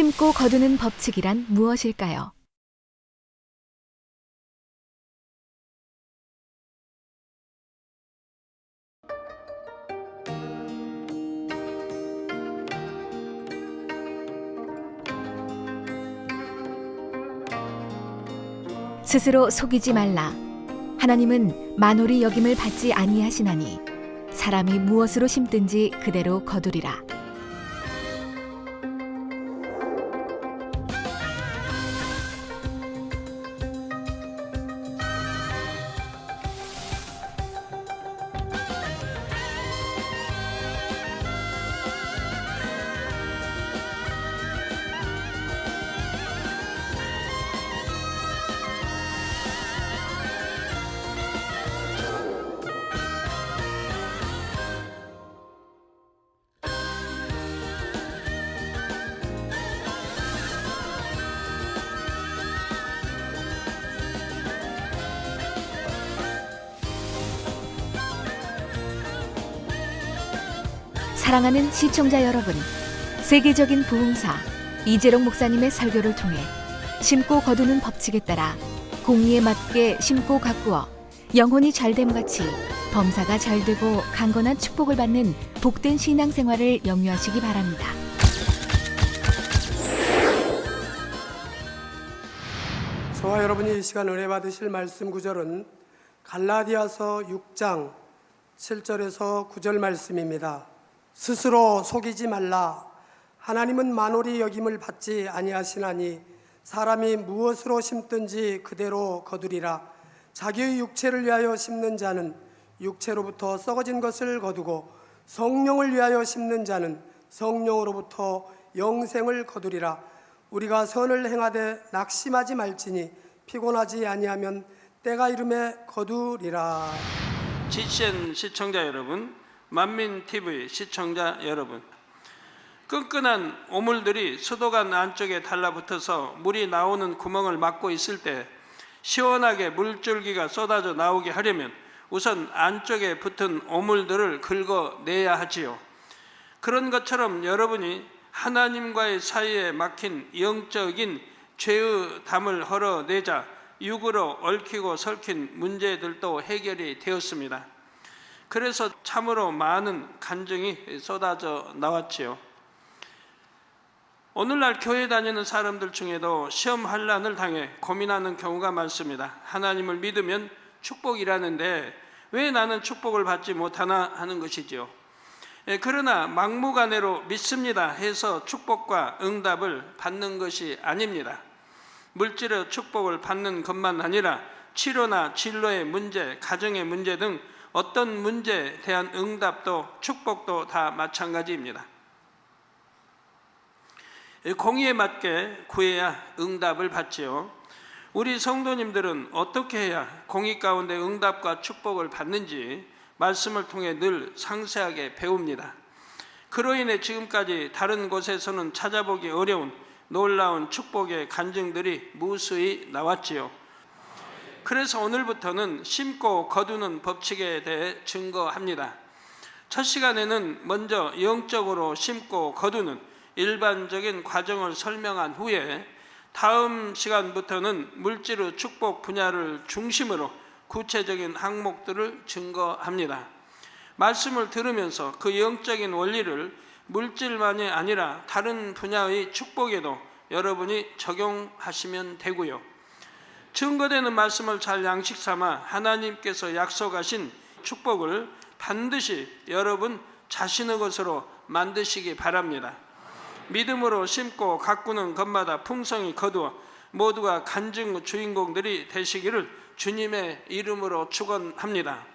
심고 거두는 법칙이란 무엇일까요? 스스로 속이지 말라. 하나님은 만홀히 여김을 받지 아니하시나니 사람이 무엇으로 심든지 그대로 거두리라. 사랑하는 시청자 여러분, 세계적인 부흥사 이재롱 목사님의 설교를 통해 심고 거두는 법칙에 따라 공의에 맞게 심고 가꾸어 영혼이 잘됨같이 범사가 잘되고 강건한 축복을 받는 복된 신앙생활을 영유하시기 바랍니다. 저와 여러분이 이 시간 은혜 받으실 말씀 구절은 갈라디아서 6장 7절에서 9절 말씀입니다. 스스로 속이지 말라. 하나님은 만홀히 여김을 받지 아니하시나니 사람이 무엇으로 심든지 그대로 거두리라. 자기의 육체를 위하여 심는 자는 육체로부터 썩어진 것을 거두고 성령을 위하여 심는 자는 성령으로부터 영생을 거두리라. 우리가 선을 행하되 낙심하지 말지니 피곤하지 아니하면 때가 이름에 거두리라. GCN 시청자 여러분, 만민TV 시청자 여러분, 끈끈한 오물들이 수도관 안쪽에 달라붙어서 물이 나오는 구멍을 막고 있을 때 시원하게 물줄기가 쏟아져 나오게 하려면 우선 안쪽에 붙은 오물들을 긁어내야 하지요. 그런 것처럼 여러분이 하나님과의 사이에 막힌 영적인 죄의 담을 헐어내자 육으로 얽히고 설킨 문제들도 해결이 되었습니다. 그래서 참으로 많은 간증이 쏟아져 나왔지요. 오늘날 교회 다니는 사람들 중에도 시험 환난을 당해 고민하는 경우가 많습니다. 하나님을 믿으면 축복이라는데 왜 나는 축복을 받지 못하나 하는 것이지요. 그러나 막무가내로 믿습니다 해서 축복과 응답을 받는 것이 아닙니다. 물질의 축복을 받는 것만 아니라 치료나 진로의 문제, 가정의 문제 등 어떤 문제에 대한 응답도 축복도 다 마찬가지입니다. 공의에 맞게 구해야 응답을 받지요. 우리 성도님들은 어떻게 해야 공의 가운데 응답과 축복을 받는지 말씀을 통해 늘 상세하게 배웁니다. 그로 인해 지금까지 다른 곳에서는 찾아보기 어려운 놀라운 축복의 간증들이 무수히 나왔지요. 그래서 오늘부터는 심고 거두는 법칙에 대해 증거합니다. 첫 시간에는 먼저 영적으로 심고 거두는 일반적인 과정을 설명한 후에 다음 시간부터는 물질의 축복 분야를 중심으로 구체적인 항목들을 증거합니다. 말씀을 들으면서 그 영적인 원리를 물질만이 아니라 다른 분야의 축복에도 여러분이 적용하시면 되고요. 증거되는 말씀을 잘 양식 삼아 하나님께서 약속하신 축복을 반드시 여러분 자신의 것으로 만드시기 바랍니다. 믿음으로 심고 가꾸는 것마다 풍성히 거두어 모두가 간증의 주인공들이 되시기를 주님의 이름으로 축원합니다.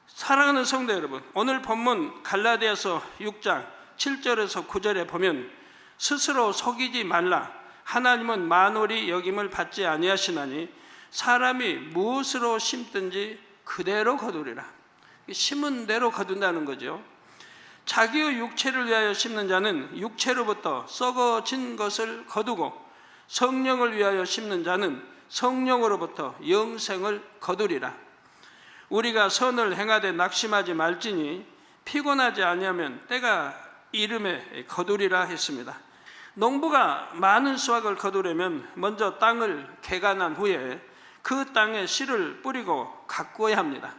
사랑하는 성도 여러분, 오늘 본문 갈라디아서 6장 7절에서 9절에 보면 스스로 속이지 말라. 하나님은 만홀히 여김을 받지 아니하시나니 사람이 무엇으로 심든지 그대로 거두리라. 심은 대로 거둔다는 거죠. 자기의 육체를 위하여 심는 자는 육체로부터 썩어진 것을 거두고 성령을 위하여 심는 자는 성령으로부터 영생을 거두리라. 우리가 선을 행하되 낙심하지 말지니 피곤하지 아니하면 때가 이름에 거두리라 했습니다. 농부가 많은 수확을 거두려면 먼저 땅을 개간한 후에 그 땅에 씨를 뿌리고 가꾸어야 합니다.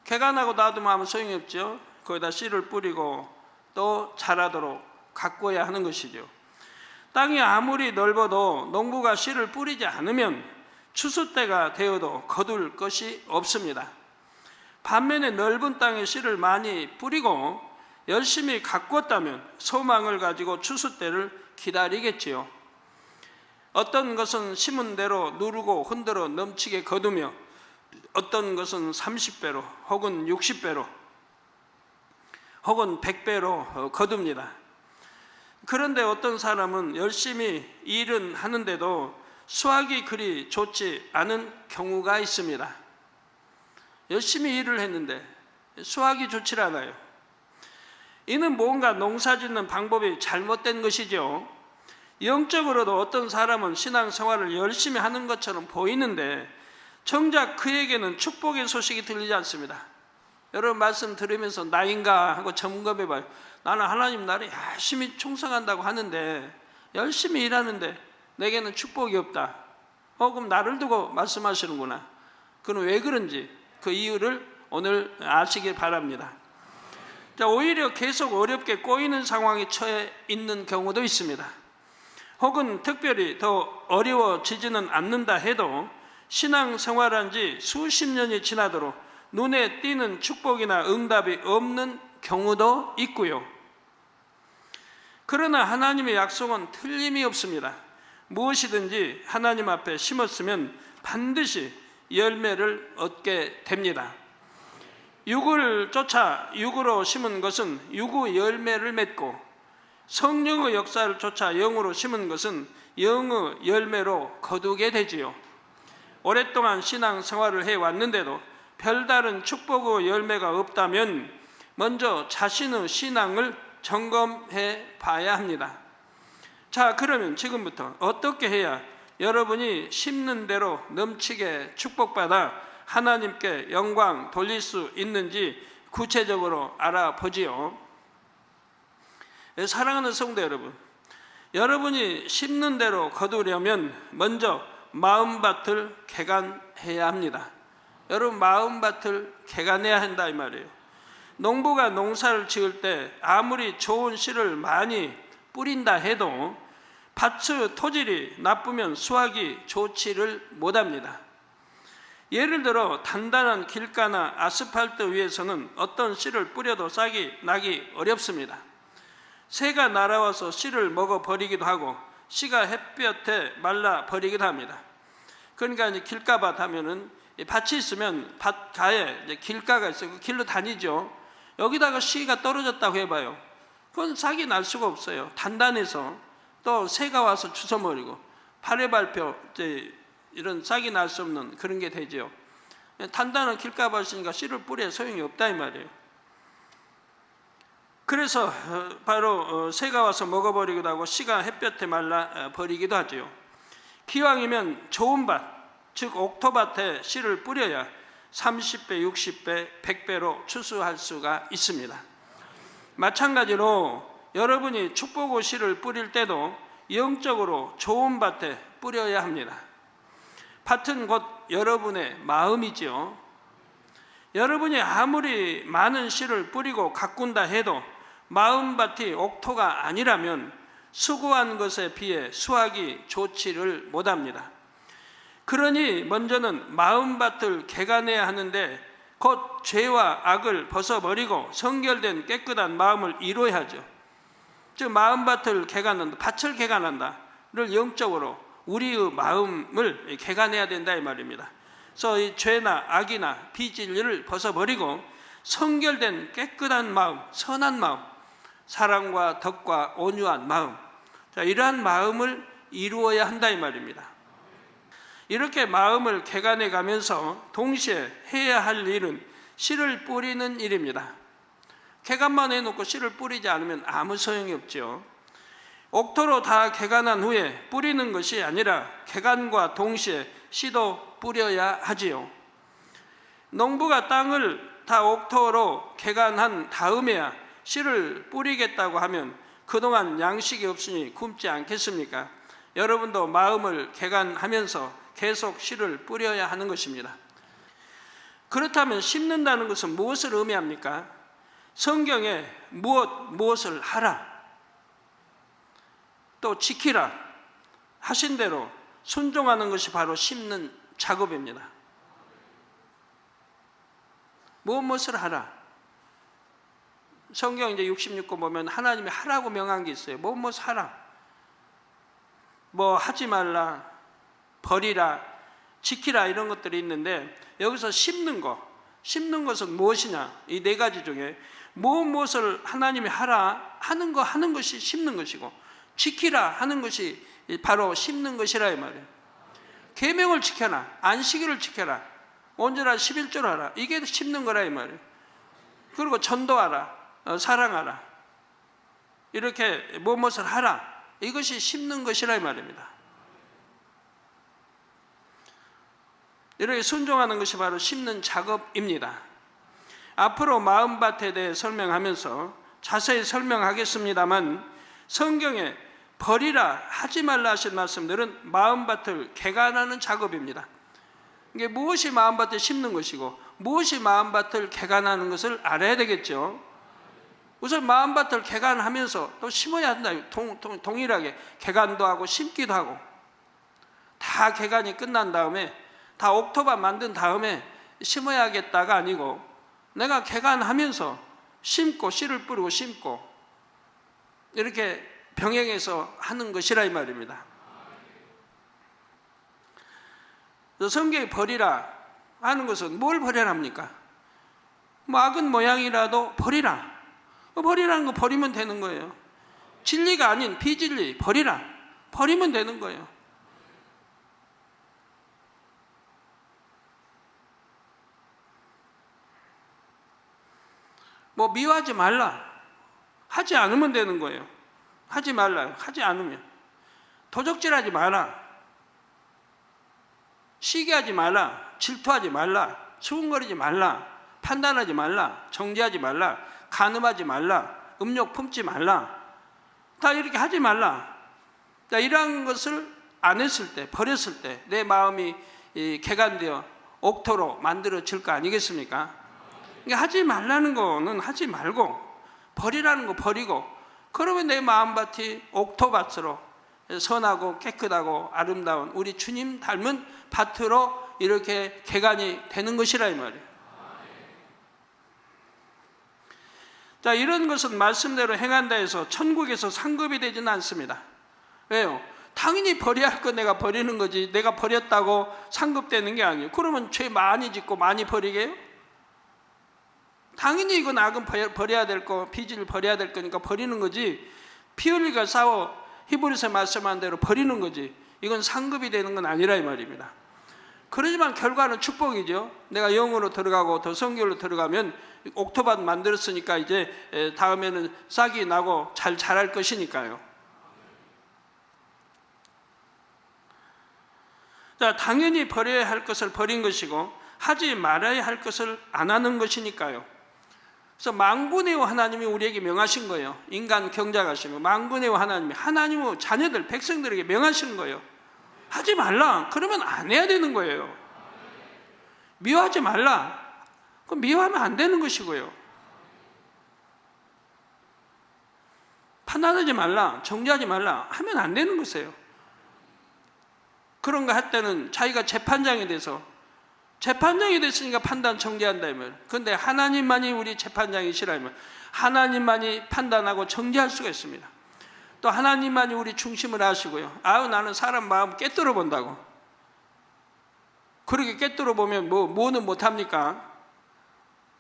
개간하고 놔두면 아무 소용이 없죠. 거기다 씨를 뿌리고 또 자라도록 가꾸어야 하는 것이죠. 땅이 아무리 넓어도 농부가 씨를 뿌리지 않으면 추수 때가 되어도 거둘 것이 없습니다. 반면에 넓은 땅에 씨를 많이 뿌리고 열심히 가꾸었다면 소망을 가지고 추수 때를 기다리겠지요. 어떤 것은 심은 대로 누르고 흔들어 넘치게 거두며 어떤 것은 30배로 혹은 60배로 혹은 100배로 거둡니다. 그런데 어떤 사람은 열심히 일은 하는데도 수확이 그리 좋지 않은 경우가 있습니다. 열심히 일을 했는데 수확이 좋지 않아요. 이는 뭔가 농사짓는 방법이 잘못된 것이죠. 영적으로도 어떤 사람은 신앙생활을 열심히 하는 것처럼 보이는데 정작 그에게는 축복의 소식이 들리지 않습니다. 여러분 말씀 들으면서 나인가 하고 점검해봐요. 나는 하나님 나를 열심히 충성한다고 하는데 열심히 일하는데 내게는 축복이 없다. 그럼 나를 두고 말씀하시는구나. 그는 왜 그런지 그 이유를 오늘 아시길 바랍니다. 자, 오히려 계속 어렵게 꼬이는 상황에 처해 있는 경우도 있습니다. 혹은 특별히 더 어려워지지는 않는다 해도 신앙생활한 지 수십 년이 지나도록 눈에 띄는 축복이나 응답이 없는 경우도 있고요. 그러나 하나님의 약속은 틀림이 없습니다. 무엇이든지 하나님 앞에 심었으면 반드시 열매를 얻게 됩니다. 육을 쫓아 육으로 심은 것은 육의 열매를 맺고 성령의 역사를 쫓아 영으로 심은 것은 영의 열매로 거두게 되지요. 오랫동안 신앙생활을 해왔는데도 별다른 축복의 열매가 없다면 먼저 자신의 신앙을 점검해 봐야 합니다. 자, 그러면 지금부터 어떻게 해야 여러분이 심는 대로 넘치게 축복받아 하나님께 영광 돌릴 수 있는지 구체적으로 알아보지요. 사랑하는 성도 여러분, 여러분이 심는 대로 거두려면 먼저 마음밭을 개간해야 합니다. 여러분 마음밭을 개간해야 한다 이 말이에요. 농부가 농사를 지을 때 아무리 좋은 씨를 많이 뿌린다 해도 밭의 토질이 나쁘면 수확이 좋지를 못합니다. 예를 들어 단단한 길가나 아스팔트 위에서는 어떤 씨를 뿌려도 싹이 나기 어렵습니다. 새가 날아와서 씨를 먹어버리기도 하고 씨가 햇볕에 말라버리기도 합니다. 그러니까 이제 길가밭 하면은 밭이 있으면 밭 가에 이제 길가가 있어요. 그 길로 다니죠. 여기다가 씨가 떨어졌다고 해봐요. 그건 싹이 날 수가 없어요. 단단해서 또 새가 와서 주워버리고 팔에 밟혀 이런 싹이 날 수 없는 그런 게 되죠. 단단한 길가밭이니까 씨를 뿌려 소용이 없다 이 말이에요. 그래서 바로 새가 와서 먹어버리기도 하고 씨가 햇볕에 말라버리기도 하죠. 기왕이면 좋은 밭, 즉 옥토밭에 씨를 뿌려야 30배, 60배, 100배로 추수할 수가 있습니다. 마찬가지로 여러분이 축복의 씨를 뿌릴 때도 영적으로 좋은 밭에 뿌려야 합니다. 밭은 곧 여러분의 마음이지요. 여러분이 아무리 많은 씨를 뿌리고 가꾼다 해도 마음밭이 옥토가 아니라면 수고한 것에 비해 수확이 좋지를 못합니다. 그러니 먼저는 마음밭을 개간해야 하는데 곧 죄와 악을 벗어버리고 성결된 깨끗한 마음을 이루어야 하죠. 즉 마음밭을 개간한다, 밭을 개간한다를 영적으로 우리의 마음을 개간해야 된다 이 말입니다. 그래서 이 죄나 악이나 비진리를 벗어버리고 성결된 깨끗한 마음, 선한 마음, 사랑과 덕과 온유한 마음, 자, 이러한 마음을 이루어야 한다 이 말입니다. 이렇게 마음을 개간해 가면서 동시에 해야 할 일은 씨를 뿌리는 일입니다. 개간만 해놓고 씨를 뿌리지 않으면 아무 소용이 없죠. 옥토로 다 개간한 후에 뿌리는 것이 아니라 개간과 동시에 씨도 뿌려야 하지요. 농부가 땅을 다 옥토로 개간한 다음에야 씨를 뿌리겠다고 하면 그동안 양식이 없으니 굶지 않겠습니까? 여러분도 마음을 개간하면서 계속 씨를 뿌려야 하는 것입니다. 그렇다면 심는다는 것은 무엇을 의미합니까? 성경에 무엇을 하라, 또 지키라 하신 대로 순종하는 것이 바로 심는 작업입니다. 무엇을 하라. 성경 이제 66권 보면 하나님이 하라고 명한 게 있어요. 무엇을 하라. 뭐 하지 말라, 버리라, 지키라 이런 것들이 있는데 여기서 심는 것은 무엇이냐? 이 네 가지 중에 무엇을 하나님이 하라 하는 것이 심는 것이고, 지키라 하는 것이 바로 심는 것이라 이 말이에요. 계명을 지켜라, 안식일을 지켜라, 온전한 11조를 하라, 이게 심는 거라 이 말이에요. 그리고 전도하라, 사랑하라, 이렇게 무엇을 하라, 이것이 심는 것이라 이 말입니다. 이렇게 순종하는 것이 바로 심는 작업입니다. 앞으로 마음밭에 대해 설명하면서 자세히 설명하겠습니다만, 성경에 버리라, 하지 말라 하신 말씀들은 마음밭을 개간하는 작업입니다. 이게 무엇이 마음밭에 심는 것이고 무엇이 마음밭을 개간하는 것을 알아야 되겠죠. 우선 마음밭을 개간하면서 또 심어야 한다. 동일하게 개간도 하고 심기도 하고, 다 개간이 끝난 다음에 다 옥토밭 만든 다음에 심어야겠다가 아니고, 내가 개간하면서 심고 씨를 뿌리고 심고 이렇게 병행해서 하는 것이라 이 말입니다. 성경이 버리라 하는 것은 뭘 버리랍니까? 악은 모양이라도 버리라. 버리라는 거 버리면 되는 거예요. 진리가 아닌 비진리 버리라. 버리면 되는 거예요. 미워하지 말라. 하지 않으면 되는 거예요. 하지 말라. 하지 않으면. 도적질하지 마라. 시기하지 말라. 질투하지 말라. 수군거리지 말라. 판단하지 말라. 정죄하지 말라. 간음하지 말라. 음욕 품지 말라. 다 이렇게 하지 말라. 이러한 것을 안 했을 때, 버렸을 때 내 마음이 개간되어 옥토로 만들어질 거 아니겠습니까? 그러니까 하지 말라는 거는 하지 말고, 버리라는 거 버리고, 그러면 내 마음밭이 옥토밭으로 선하고 깨끗하고 아름다운 우리 주님 닮은 밭으로 이렇게 개간이 되는 것이라 이 말이에요. 자, 이런 것은 말씀대로 행한다 해서 천국에서 상급이 되지는 않습니다. 왜요? 당연히 버려야 할 거 내가 버리는 거지, 내가 버렸다고 상급되는 게 아니에요. 그러면 죄 많이 짓고 많이 버리게요? 당연히 이건 악은 버려야 될 거, 비질을 버려야 될 거니까 버리는 거지, 피 흘리가 싸워 히브리서 말씀한 대로 버리는 거지, 이건 상급이 되는 건 아니라 이 말입니다. 그러지만 결과는 축복이죠. 내가 영으로 들어가고 더 성결로 들어가면 옥토밭 만들었으니까 이제 다음에는 싹이 나고 잘 자랄 것이니까요. 자, 당연히 버려야 할 것을 버린 것이고 하지 말아야 할 것을 안 하는 것이니까요. 그래서 만군의 하나님이 우리에게 명하신 거예요. 인간 경작하시고 만군의 하나님이 하나님의 자녀들 백성들에게 명하시는 거예요. 하지 말라. 그러면 안 해야 되는 거예요. 미워하지 말라. 그럼 미워하면 안 되는 것이고요. 판단하지 말라, 정죄하지 말라 하면 안 되는 것이에요. 그런 거 할 때는 자기가 재판장이 돼서, 재판장이 됐으니까 판단 정죄한다 이 말. 그런데 하나님만이 우리 재판장이시라 이 말. 하나님만이 판단하고 정죄할 수가 있습니다. 또 하나님만이 우리 중심을 아시고요. 나는 사람 마음 깨뜨려 본다고. 그렇게 깨뜨려 보면 뭐는 못합니까?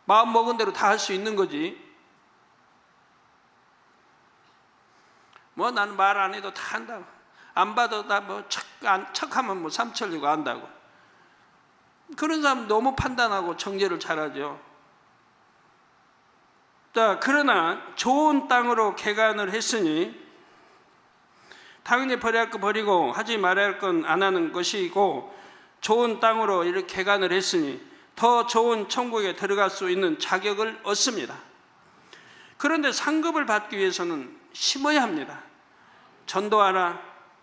마음 먹은 대로 다 할 수 있는 거지. 나는 말 안 해도 다 한다고. 안 봐도 다 척하면 삼천리고 안다고. 그런 사람 너무 판단하고 정죄를 잘하죠. 자, 그러나 좋은 땅으로 개간을 했으니 당연히 버려야 할 거 버리고 하지 말아야 할 건 안 하는 것이고, 좋은 땅으로 이렇게 개간을 했으니 더 좋은 천국에 들어갈 수 있는 자격을 얻습니다. 그런데 상급을 받기 위해서는 심어야 합니다. 전도하라,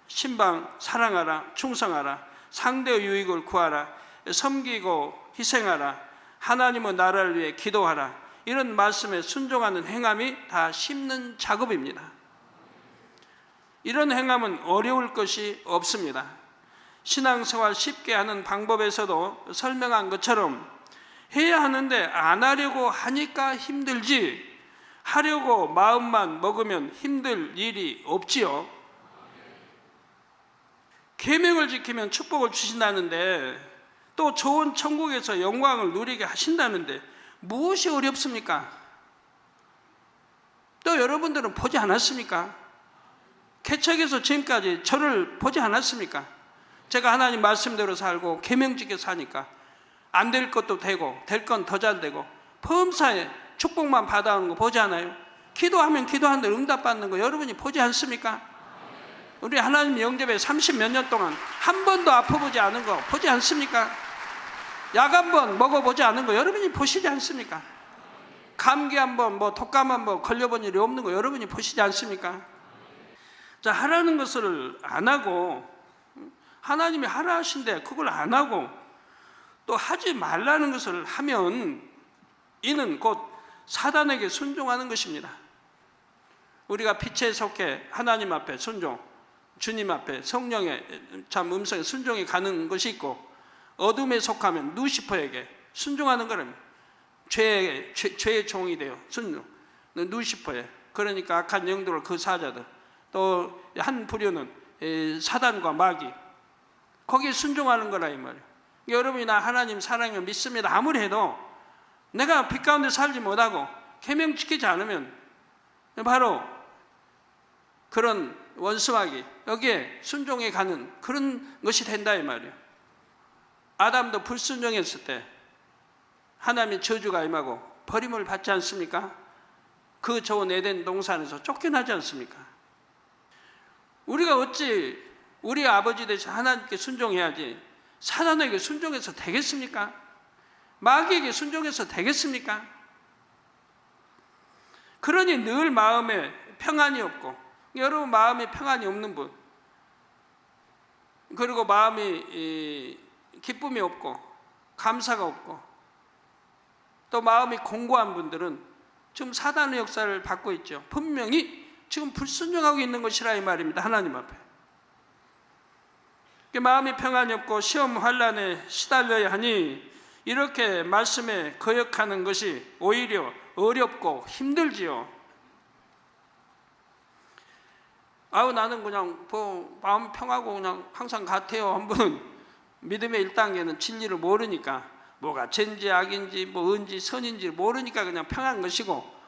신방, 사랑하라, 충성하라, 상대의 유익을 구하라, 섬기고 희생하라, 하나님의 나라를 위해 기도하라. 이런 말씀에 순종하는 행함이 다 심는 작업입니다. 이런 행함은 어려울 것이 없습니다. 신앙생활 쉽게 하는 방법에서도 설명한 것처럼 해야 하는데 안 하려고 하니까 힘들지, 하려고 마음만 먹으면 힘들 일이 없지요. 계명을 지키면 축복을 주신다는데, 또 좋은 천국에서 영광을 누리게 하신다는데 무엇이 어렵습니까? 또 여러분들은 보지 않았습니까? 개척에서 지금까지 저를 보지 않았습니까? 제가 하나님 말씀대로 살고 계명 지켜 사니까 안 될 것도 되고 될 건 더 잘 되고 범사에 축복만 받아오는 거 보지 않아요? 기도하면 기도하는 대로 응답받는 거 여러분이 보지 않습니까? 우리 하나님 영접에 30몇 년 동안 한 번도 아파보지 않은 거 보지 않습니까? 약 한 번 먹어보지 않은 거 여러분이 보시지 않습니까? 감기 한 번, 독감 한 번 걸려본 일이 없는 거 여러분이 보시지 않습니까? 자, 하라는 것을 안 하고, 하나님이 하라 하신데 그걸 안 하고 또 하지 말라는 것을 하면 이는 곧 사단에게 순종하는 것입니다. 우리가 빛에 속해 하나님 앞에 순종, 주님 앞에 성령의 참 음성에 순종해 가는 것이 있고, 어둠에 속하면 루시퍼에게 순종하는 거랍니다. 죄의 종이 되어 순종, 루시퍼에, 그러니까 악한 영들 그 사자들, 또 한 부류는 사단과 마귀, 거기에 순종하는 거라 이 말이에요. 여러분이 나 하나님 사랑을 믿습니다 아무리 해도 내가 빛 가운데 살지 못하고 계명 지키지 않으면 바로 그런 원수마귀 여기에 순종해 가는 그런 것이 된다 이 말이에요. 아담도 불순종했을 때 하나님의 저주가 임하고 버림을 받지 않습니까? 그 좋은 에덴 동산에서 쫓겨나지 않습니까? 우리가 어찌 우리 아버지 대신 하나님께 순종해야지 사단에게 순종해서 되겠습니까? 마귀에게 순종해서 되겠습니까? 그러니 늘 마음에 평안이 없고, 여러분 마음에 평안이 없는 분, 그리고 마음이 기쁨이 없고 감사가 없고 또 마음이 공고한 분들은 지금 사단의 역사를 받고 있죠. 분명히 지금 불순종하고 있는 것이라 이 말입니다. 하나님 앞에 마음이 평안이 없고 시험 환난에 시달려야 하니 이렇게 말씀에 거역하는 것이 오히려 어렵고 힘들지요. 아우 나는 그냥 마음 평하고 그냥 항상 같아요. 한 분은 믿음의 1단계는 진리를 모르니까 뭐가 죄인지 악인지 은지 선인지 모르니까 그냥 평한 것이고,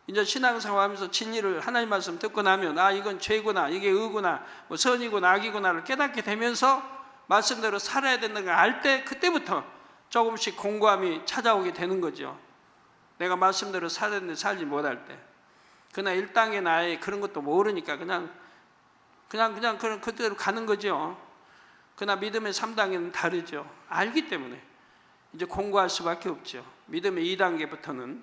이제 신앙생활 하면서 진리를 하나님 말씀 듣고 나면 이건 죄구나 이게 의구나 선이구나 악이구나를 깨닫게 되면서 말씀대로 살아야 된다는 걸 알 때 그때부터 조금씩 공고함이 찾아오게 되는 거죠. 내가 말씀대로 살아야 되는데 살지 못할 때. 그러나 1단계 나에 그런 것도 모르니까 그냥 그대로 가는 거죠. 그러나 믿음의 3단계는 다르죠. 알기 때문에 이제 공고할 수밖에 없죠. 믿음의 2단계부터는.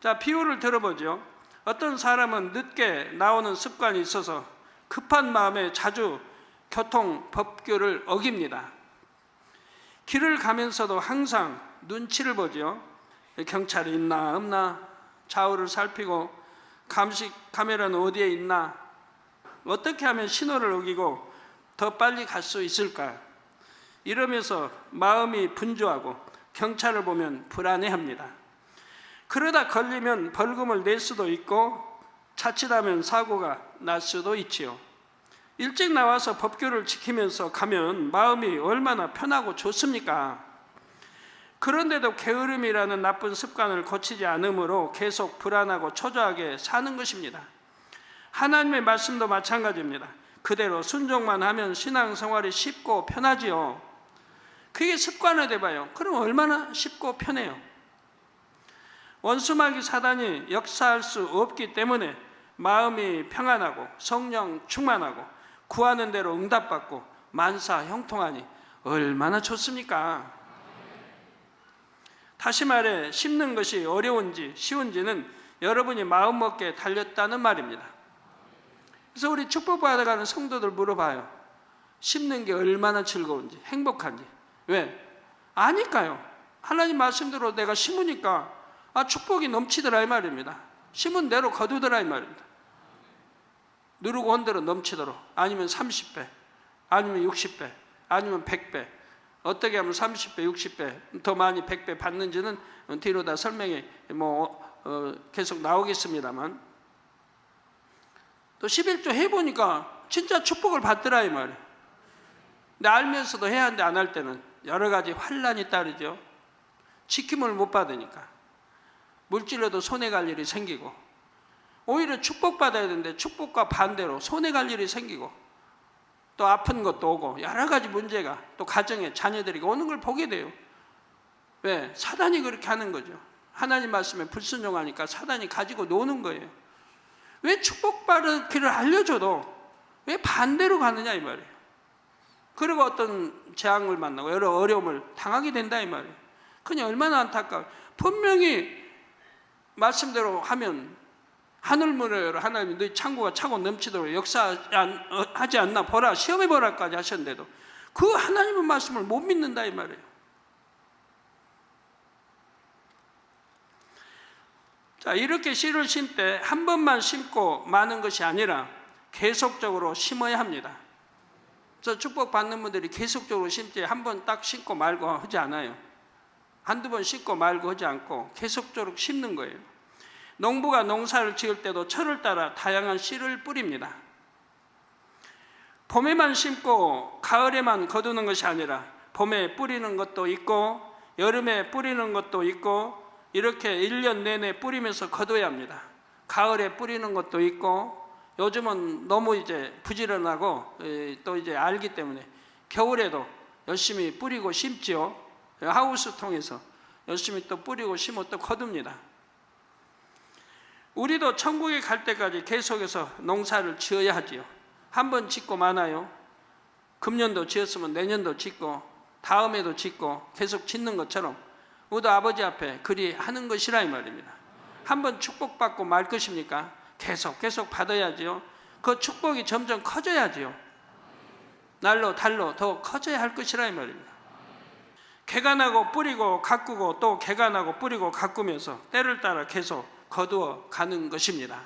자, 비유를 들어보죠. 어떤 사람은 늦게 나오는 습관이 있어서 급한 마음에 자주 교통 법규를 어깁니다. 길을 가면서도 항상 눈치를 보죠. 경찰이 있나 없나, 좌우를 살피고 감식 카메라는 어디에 있나, 어떻게 하면 신호를 어기고 더 빨리 갈 수 있을까, 이러면서 마음이 분주하고 경찰을 보면 불안해합니다. 그러다 걸리면 벌금을 낼 수도 있고 자칫하면 사고가 날 수도 있지요. 일찍 나와서 법규를 지키면서 가면 마음이 얼마나 편하고 좋습니까? 그런데도 게으름이라는 나쁜 습관을 고치지 않으므로 계속 불안하고 초조하게 사는 것입니다. 하나님의 말씀도 마찬가지입니다. 그대로 순종만 하면 신앙생활이 쉽고 편하지요. 그게 습관화돼 봐요. 그럼 얼마나 쉽고 편해요. 원수마귀 사단이 역사할 수 없기 때문에 마음이 평안하고 성령 충만하고 구하는 대로 응답받고 만사 형통하니 얼마나 좋습니까? 다시 말해, 심는 것이 어려운지 쉬운지는 여러분이 마음먹기에 달렸다는 말입니다. 그래서 우리 축복받아가는 성도들 물어봐요. 심는 게 얼마나 즐거운지, 행복한지. 왜? 아니까요. 하나님 말씀대로 내가 심으니까 축복이 넘치더라 이 말입니다. 심은 대로 거두더라 이 말입니다. 누르고 온 대로 넘치도록. 아니면 30배, 아니면 60배, 아니면 100배. 어떻게 하면 30배, 60배 더 많이 100배 받는지는 뒤로 다 설명이 계속 나오겠습니다만, 또 11조 해보니까 진짜 축복을 받더라 이 말이에요. 근데 알면서도 해야 하는데 안 할 때는 여러 가지 환란이 따르죠. 지킴을 못 받으니까 물질로도 손해 갈 일이 생기고, 오히려 축복받아야 되는데 축복과 반대로 손해 갈 일이 생기고, 또 아픈 것도 오고 여러 가지 문제가 또 가정에 자녀들이 오는 걸 보게 돼요. 왜? 사단이 그렇게 하는 거죠. 하나님 말씀에 불순종하니까 사단이 가지고 노는 거예요. 왜 축복받기를 알려줘도 왜 반대로 가느냐 이 말이에요. 그리고 어떤 재앙을 만나고 여러 어려움을 당하게 된다 이 말이에요. 그냥 얼마나 안타까워요. 분명히 말씀대로 하면 하늘문을 열어 하나님이 너희 창고가 차고 넘치도록 역사하지 않나 보라, 시험해 보라까지 하셨는데도 그 하나님의 말씀을 못 믿는다 이 말이에요. 자, 이렇게 씨를 심 때 한 번만 심고 마는 것이 아니라 계속적으로 심어야 합니다. 저 축복받는 분들이 계속적으로 심지 한 번 딱 심고 말고 하지 않아요. 한두 번 심고 말고 하지 않고 계속적으로 심는 거예요. 농부가 농사를 지을 때도 철을 따라 다양한 씨를 뿌립니다. 봄에만 심고 가을에만 거두는 것이 아니라 봄에 뿌리는 것도 있고 여름에 뿌리는 것도 있고 이렇게 1년 내내 뿌리면서 거둬야 합니다. 가을에 뿌리는 것도 있고, 요즘은 너무 이제 부지런하고 또 이제 알기 때문에 겨울에도 열심히 뿌리고 심지요. 하우스 통해서 열심히 또 뿌리고 심어 또 거둡니다. 우리도 천국에 갈 때까지 계속해서 농사를 지어야 하지요. 한 번 짓고 마나요? 금년도 지었으면 내년도 짓고 다음에도 짓고 계속 짓는 것처럼 우리도 아버지 앞에 그리 하는 것이라 이 말입니다. 한 번 축복받고 말 것입니까? 계속 받아야지요. 그 축복이 점점 커져야지요. 날로 달로 더 커져야 할 것이라 이 말입니다. 개가 나고 뿌리고 가꾸고 또 개가 나고 뿌리고 가꾸면서 때를 따라 계속 거두어 가는 것입니다.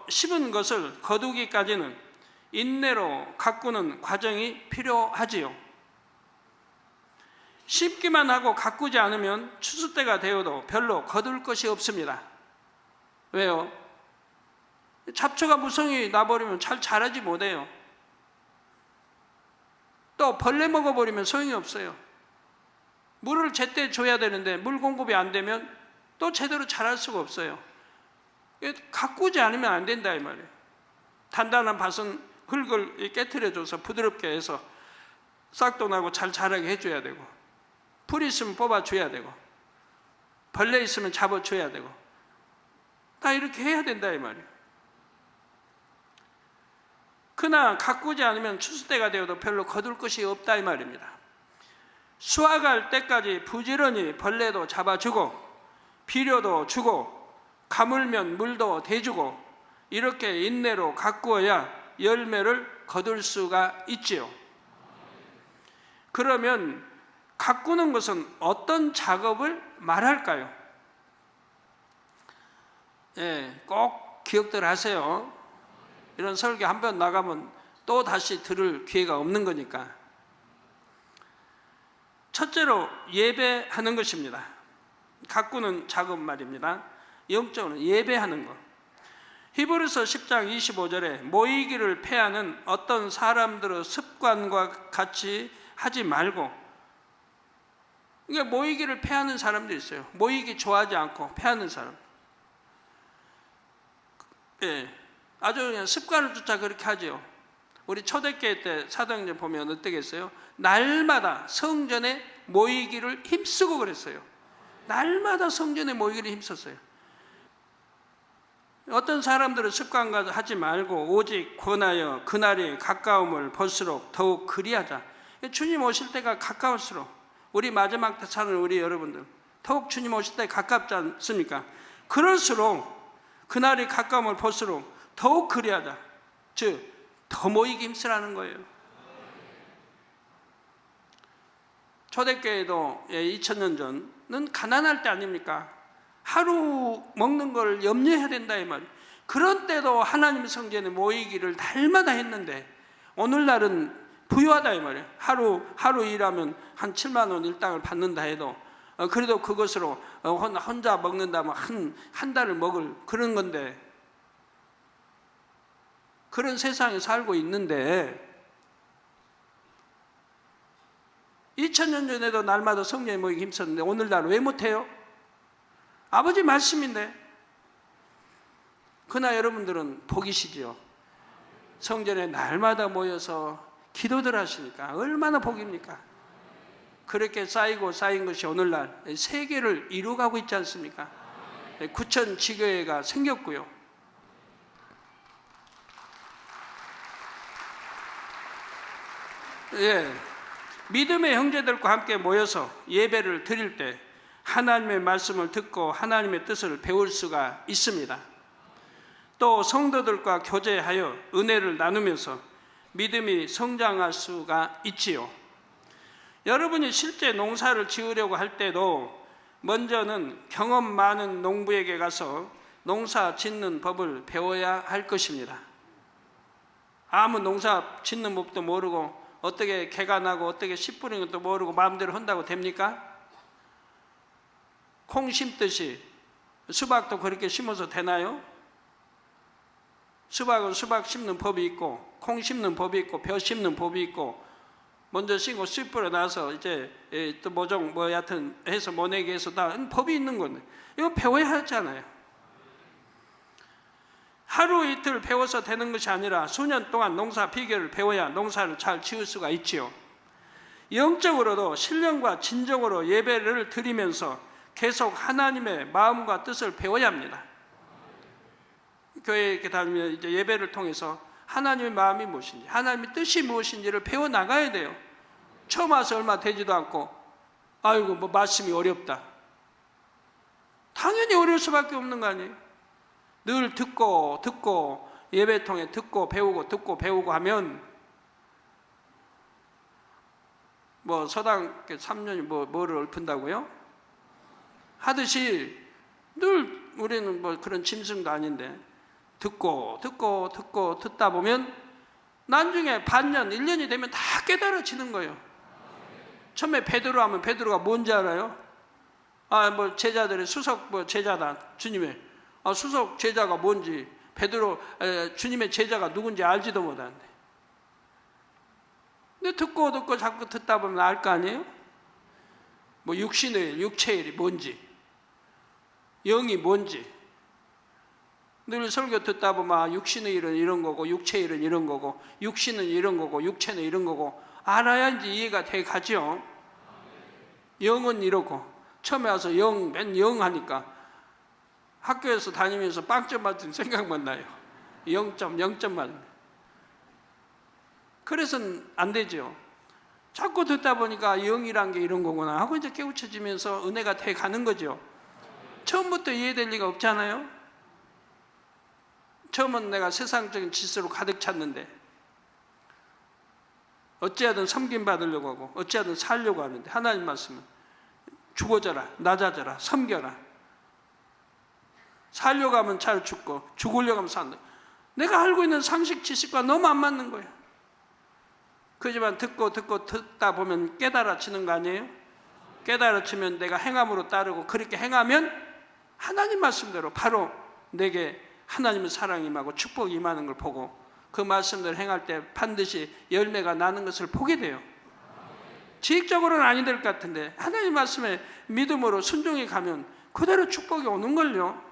심은 것을 거두기까지는 인내로 가꾸는 과정이 필요하지요. 심기만 하고 가꾸지 않으면 추수 때가 되어도 별로 거둘 것이 없습니다. 왜요? 잡초가 무성히 나버리면 잘 자라지 못해요. 또 벌레 먹어버리면 소용이 없어요. 물을 제때 줘야 되는데 물 공급이 안 되면 또 제대로 자랄 수가 없어요. 가꾸지 않으면 안 된다 이 말이에요. 단단한 밭은 흙을 깨트려줘서 부드럽게 해서 싹도 나고 잘 자라게 해줘야 되고, 풀 있으면 뽑아줘야 되고, 벌레 있으면 잡아줘야 되고, 다 이렇게 해야 된다 이 말이에요. 그러나 가꾸지 않으면 추수 때가 되어도 별로 거둘 것이 없다 이 말입니다. 수확할 때까지 부지런히 벌레도 잡아주고 비료도 주고 가물면 물도 대주고 이렇게 인내로 가꾸어야 열매를 거둘 수가 있지요. 그러면 가꾸는 것은 어떤 작업을 말할까요? 예, 꼭 기억들 하세요. 이런 설교 한 번 나가면 또 다시 들을 기회가 없는 거니까. 첫째로 예배하는 것입니다. 가꾸는 작업 말입니다. 영적으로 예배하는 것. 히브리서 10장 25절에 모이기를 패하는 어떤 사람들의 습관과 같이 하지 말고, 이게 모이기를 패하는 사람들이 있어요. 모이기 좋아하지 않고 패하는 사람. 예, 아주 그냥 습관을 쫓아 그렇게 하죠. 우리 초대교회 때 사도행전 보면 어떻겠어요? 날마다 성전에 모이기를 힘쓰고 그랬어요. 날마다 성전에 모이기를 힘썼어요. 어떤 사람들은 습관과 하지 말고 오직 권하여 그날이 가까움을 볼수록 더욱 그리하자. 주님 오실 때가 가까울수록, 우리 마지막 때 사는 우리 여러분들 더욱 주님 오실 때 가깝지 않습니까? 그럴수록 그날이 가까움을 볼수록 더욱 그리하자. 즉 더 모이기 힘쓰라는 거예요. 초대교회도 2000년 전은 가난할 때 아닙니까? 하루 먹는 걸 염려해야 된다 이 말이에요. 그런 때도 하나님 성전에 모이기를 날마다 했는데 오늘날은 부유하다 이 말이에요. 하루 일하면 한 7만 원 일당을 받는다 해도 그래도 그것으로 혼자 먹는다면 한 달을 먹을 그런 건데, 그런 세상에 살고 있는데 2000년 전에도 날마다 성전에 모이기 힘썼는데 오늘날 왜 못해요? 아버지 말씀인데. 그러나 여러분들은 복이시지요. 성전에 날마다 모여서 기도들 하시니까 얼마나 복입니까? 그렇게 쌓이고 쌓인 것이 오늘날 세계를 이루어가고 있지 않습니까? 9천 지교회가 생겼고요. 예, 믿음의 형제들과 함께 모여서 예배를 드릴 때 하나님의 말씀을 듣고 하나님의 뜻을 배울 수가 있습니다. 또 성도들과 교제하여 은혜를 나누면서 믿음이 성장할 수가 있지요. 여러분이 실제 농사를 지으려고 할 때도 먼저는 경험 많은 농부에게 가서 농사 짓는 법을 배워야 할 것입니다. 아무 농사 짓는 법도 모르고 어떻게 개가 나고 어떻게 씨 뿌리는 것도 모르고 마음대로 한다고 됩니까? 콩 심듯이 수박도 그렇게 심어서 되나요? 수박은 수박 심는 법이 있고 콩 심는 법이 있고 벼 심는 법이 있고 먼저 심고 씨 뿌려 나서 이제 또 모종 여하튼 해서 모내기 해서 다 법이 있는 건데 이거 배워야 하잖아요. 하루 이틀 배워서 되는 것이 아니라 수년 동안 농사 비결을 배워야 농사를 잘 지을 수가 있지요. 영적으로도 신령과 진정으로 예배를 드리면서 계속 하나님의 마음과 뜻을 배워야 합니다. 교회에 이렇게 다니면 이제 예배를 통해서 하나님의 마음이 무엇인지, 하나님의 뜻이 무엇인지를 배워 나가야 돼요. 처음 와서 얼마 되지도 않고, 아이고 뭐 말씀이 어렵다. 당연히 어려울 수밖에 없는 거 아니에요. 늘 듣고 예배 통해 듣고 배우고 하면 뭐 서당 3년이 뭐를 읊은다고요? 하듯이 늘 우리는 뭐 그런 짐승도 아닌데 듣다 보면 나중에 반년, 1년이 되면 다 깨달아지는 거예요. 처음에 베드로 하면 베드로가 뭔지 알아요? 뭐 제자들의 수석 제자다, 주님의. 수석 제자가 뭔지, 베드로 주님의 제자가 누군지 알지도 못하는데. 근데 듣고 자꾸 듣다 보면 알 거 아니에요? 뭐 육신의 일, 육체의 일이 뭔지, 영이 뭔지. 늘 설교 듣다 보면 육신의 일은 이런 거고 육체의 일은 이런 거고 육신은 이런 거고 육체는 이런 거고 알아야 이제 이해가 돼 가죠. 영은 이러고 처음에 와서 맨 영 하니까 학교에서 다니면서 빵점 맞은 생각만 나요. 0.0점만. 그래서는 안 되죠. 자꾸 듣다 보니까 영이란 게 이런 거구나 하고 이제 깨우쳐지면서 은혜가 돼 가는 거죠. 처음부터 이해될 리가 없잖아요. 처음은 내가 세상적인 지수로 가득 찼는데 어찌하든 섬김받으려고 하고 어찌하든 살려고 하는데 하나님 말씀은 죽어져라, 낮아져라, 섬겨라. 살려고 하면 잘 죽고 죽으려고 하면 산다. 내가 알고 있는 상식 지식과 너무 안 맞는 거야. 그지만 듣다 보면 깨달아지는 거 아니에요? 깨달아지면 내가 행함으로 따르고 그렇게 행하면 하나님 말씀대로 바로 내게 하나님의 사랑이 임하고 축복이 임하는 걸 보고 그 말씀대로 행할 때 반드시 열매가 나는 것을 보게 돼요. 지식적으로는 아니 될 것 같은데 하나님 말씀에 믿음으로 순종히 가면 그대로 축복이 오는 걸요.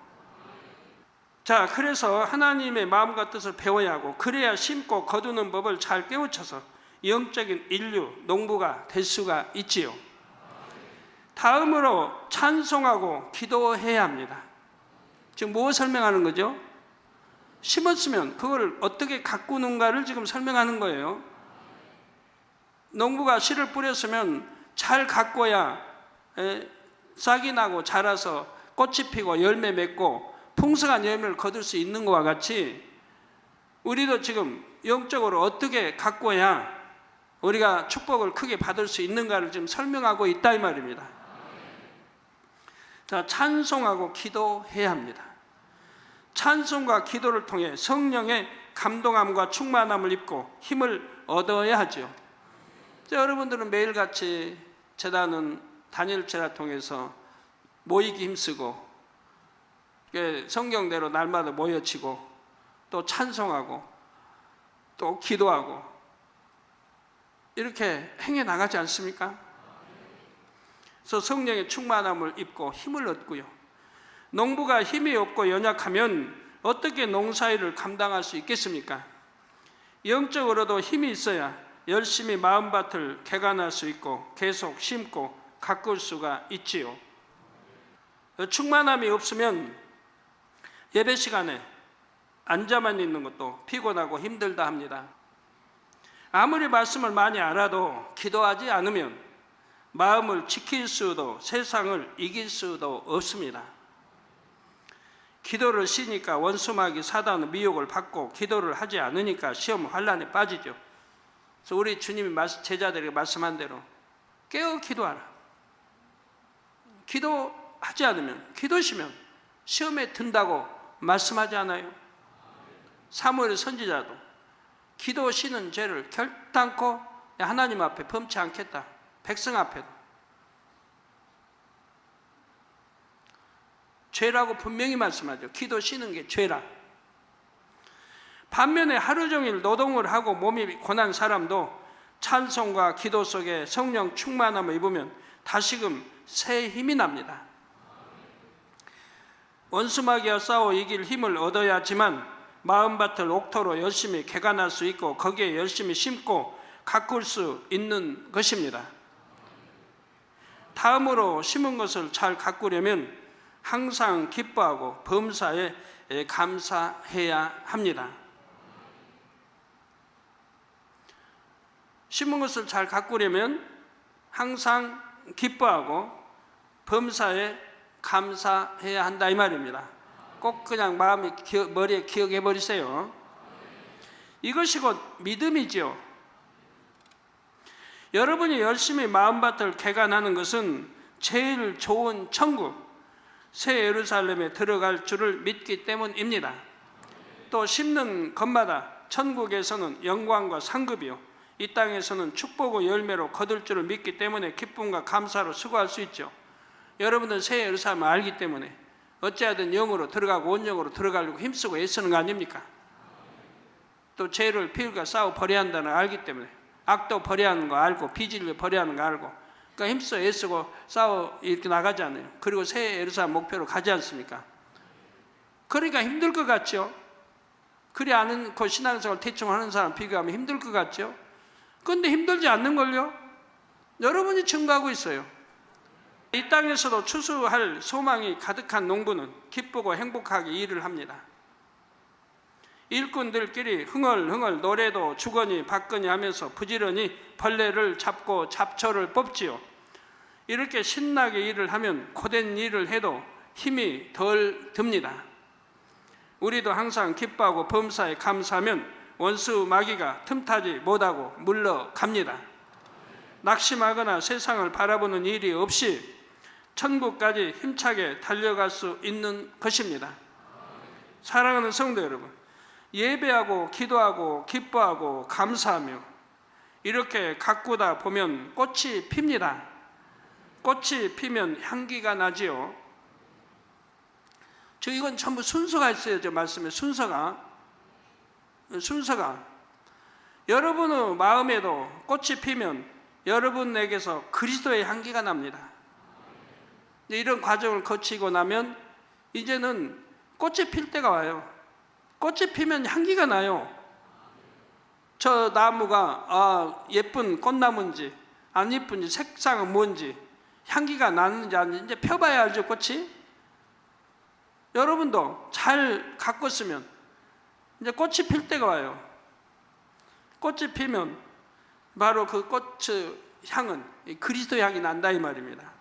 자, 그래서 하나님의 마음과 뜻을 배워야 하고 그래야 심고 거두는 법을 잘 깨우쳐서 영적인 인류, 농부가 될 수가 있지요. 다음으로 찬송하고 기도해야 합니다. 지금 뭐 설명하는 거죠? 심었으면 그걸 어떻게 가꾸는가를 지금 설명하는 거예요. 농부가 씨를 뿌렸으면 잘 가꿔야 싹이 나고 자라서 꽃이 피고 열매 맺고 풍성한 열매를 거둘 수 있는 것과 같이 우리도 지금 영적으로 어떻게 가꿔야 우리가 축복을 크게 받을 수 있는가를 지금 설명하고 있다 이 말입니다. 자, 찬송하고 기도해야 합니다. 찬송과 기도를 통해 성령의 감동함과 충만함을 입고 힘을 얻어야 하죠. 자, 여러분들은 매일같이 제단은 단일 제단 통해서 모이기 힘쓰고 성경대로 날마다 모여지고 또 찬송하고 또 기도하고 이렇게 행해 나가지 않습니까? 그래서 성령의 충만함을 입고 힘을 얻고요. 농부가 힘이 없고 연약하면 어떻게 농사일을 감당할 수 있겠습니까? 영적으로도 힘이 있어야 열심히 마음밭을 개간할 수 있고 계속 심고 가꿀 수가 있지요. 충만함이 없으면 예배 시간에 앉아만 있는 것도 피곤하고 힘들다 합니다. 아무리 말씀을 많이 알아도 기도하지 않으면 마음을 지킬 수도 세상을 이길 수도 없습니다. 기도를 쉬니까 원수마귀 사단의 미혹을 받고 기도를 하지 않으니까 시험 환란에 빠지죠. 그래서 우리 주님이 제자들에게 말씀한 대로 깨어 기도하라. 기도하지 않으면 기도시면 시험에 든다고 말씀하지 않아요? 사무엘 선지자도 기도 쉬는 죄를 결단코 하나님 앞에 범치 않겠다. 백성 앞에도 죄라고 분명히 말씀하죠. 기도 쉬는 게 죄라. 반면에 하루 종일 노동을 하고 몸이 고난 사람도 찬송과 기도 속에 성령 충만함을 입으면 다시금 새 힘이 납니다. 원수마귀와 싸워 이길 힘을 얻어야지만 마음밭을 옥토로 열심히 개간할 수 있고 거기에 열심히 심고 가꿀 수 있는 것입니다. 다음으로 심은 것을 잘 가꾸려면 항상 기뻐하고 범사에 감사해야 합니다. 심은 것을 잘 가꾸려면 항상 기뻐하고 범사에 감사해야 한다 이 말입니다. 꼭 그냥 머리에 기억해 버리세요. 이것이 곧 믿음이지요. 여러분이 열심히 마음밭을 개간하는 것은 제일 좋은 천국, 새 예루살렘에 들어갈 줄을 믿기 때문입니다. 또 심는 것마다 천국에서는 영광과 상급이요 이 땅에서는 축복과 열매로 거둘 줄을 믿기 때문에 기쁨과 감사로 수고할 수 있죠. 여러분들 새 예루살렘을 알기 때문에 어찌하든 영으로 들어가고 온영으로 들어가려고 힘쓰고 애쓰는 거 아닙니까? 또 죄를 피울과 싸워 버려야 한다는 걸 알기 때문에 악도 버려야 하는 거 알고 비질을 버려야 하는 거 알고 그러니까 힘써 애쓰고 싸워 이렇게 나가잖아요. 그리고 새 예루살렘 목표로 가지 않습니까? 그러니까 힘들 것 같죠? 그리 아는 그 신앙생활 대충 하는 사람 비교하면 힘들 것 같죠? 그런데 힘들지 않는 걸요? 여러분이 증거하고 있어요. 이 땅에서도 추수할 소망이 가득한 농부는 기쁘고 행복하게 일을 합니다. 일꾼들끼리 흥얼흥얼 노래도 주거니 받거니 하면서 부지런히 벌레를 잡고 잡초를 뽑지요. 이렇게 신나게 일을 하면 고된 일을 해도 힘이 덜 듭니다. 우리도 항상 기뻐하고 범사에 감사하면 원수 마귀가 틈타지 못하고 물러갑니다. 낙심하거나 세상을 바라보는 일이 없이 천국까지 힘차게 달려갈 수 있는 것입니다. 사랑하는 성도 여러분, 예배하고 기도하고 기뻐하고 감사하며 이렇게 가꾸다 보면 꽃이 핍니다. 꽃이 피면 향기가 나지요. 이건 전부 순서가 있어요. 저 말씀에 순서가 여러분의 마음에도 꽃이 피면 여러분에게서 그리스도의 향기가 납니다. 이런 과정을 거치고 나면 이제는 꽃이 필 때가 와요. 꽃이 피면 향기가 나요. 저 나무가 예쁜 꽃나무인지 안 예쁜지 색상은 뭔지 향기가 나는지 아닌지 이제 펴봐야 알죠. 꽃이. 여러분도 잘 가꿨으면 이제 꽃이 필 때가 와요. 꽃이 피면 바로 그 꽃의 향은 그리스도 향이 난다 이 말입니다.